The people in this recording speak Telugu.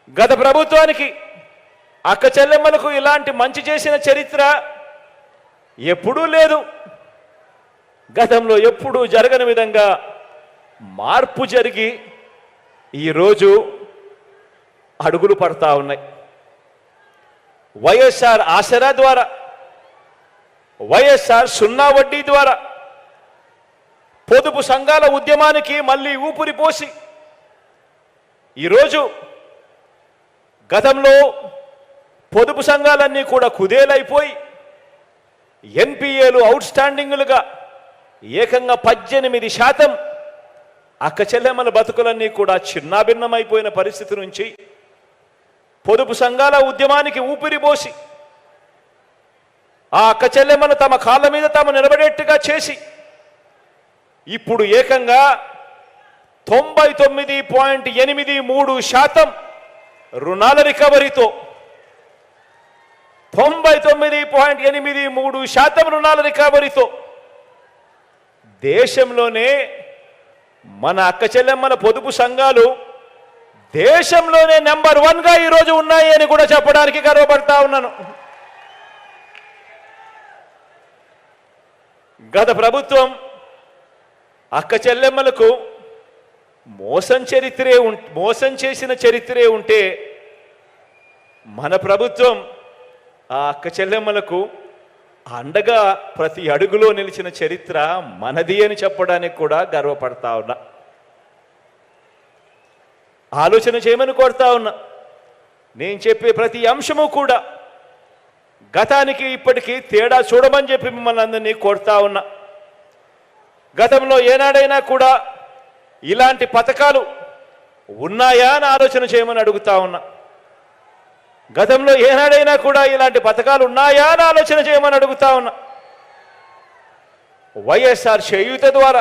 గత ప్రభుత్వానికి అక్క చెల్లెమ్మలకు ఇలాంటి మంచి చేసిన చరిత్ర ఎప్పుడూ లేదు. గతంలో ఎప్పుడూ జరగని విధంగా మార్పు జరిగి ఈరోజు అడుగులు పడతా ఉన్నాయి. వైఎస్ఆర్ ఆసరా ద్వారా, వైఎస్ఆర్ సున్నా వడ్డీ ద్వారా పొదుపు సంఘాల ఉద్యమానికి మళ్ళీ ఊపిరి పోసి ఈరోజు గతంలో పొదుపు సంఘాలన్నీ కూడా కుదేలైపోయి ఎన్పిఏలు అవుట్ స్టాండింగులుగా ఏకంగా 18% అక్క చెల్లెమ్మల బతుకులన్నీ కూడా చిన్నాభిన్నమైపోయిన పరిస్థితి నుంచి పొదుపు సంఘాల ఉద్యమానికి ఊపిరి పోసి ఆ అక్క చెల్లెమ్మను తమ కాళ్ళ మీద తాము నిలబడేట్టుగా చేసి ఇప్పుడు ఏకంగా 99.83% రుణాల రికవరీతో 99.83% రుణాల రికవరీతో దేశంలోనే మన అక్క చెల్లెమ్మల పొదుపు సంఘాలు దేశంలోనే నెంబర్ 1గా ఈరోజు ఉన్నాయి అని కూడా చెప్పడానికి గర్వపడతా ఉన్నాను. గత ప్రభుత్వం అక్క చెల్లెమ్మలకు మోసం చేసిన చరిత్రే ఉంటే మన ప్రభుత్వం ఆ అక్క చెల్లెమ్మలకు అండగా ప్రతి అడుగులో నిలిచిన చరిత్ర మనది అని చెప్పడానికి కూడా గర్వపడతా ఉన్నా. ఆలోచన చేయమని కోరుతా ఉన్నా. నేను చెప్పే ప్రతి అంశము కూడా గతానికి ఇప్పటికీ తేడా చూడమని చెప్పి మిమ్మల్ని అందరినీ కోరుతా ఉన్నా. గతంలో ఏనాడైనా కూడా ఇలాంటి పథకాలు ఉన్నాయా అని ఆలోచన చేయమని అడుగుతా ఉన్నా. గతంలో ఏనాడైనా కూడా ఇలాంటి పథకాలు ఉన్నాయా అని ఆలోచన చేయమని అడుగుతా ఉన్నా. వైఎస్ఆర్ చేయూత ద్వారా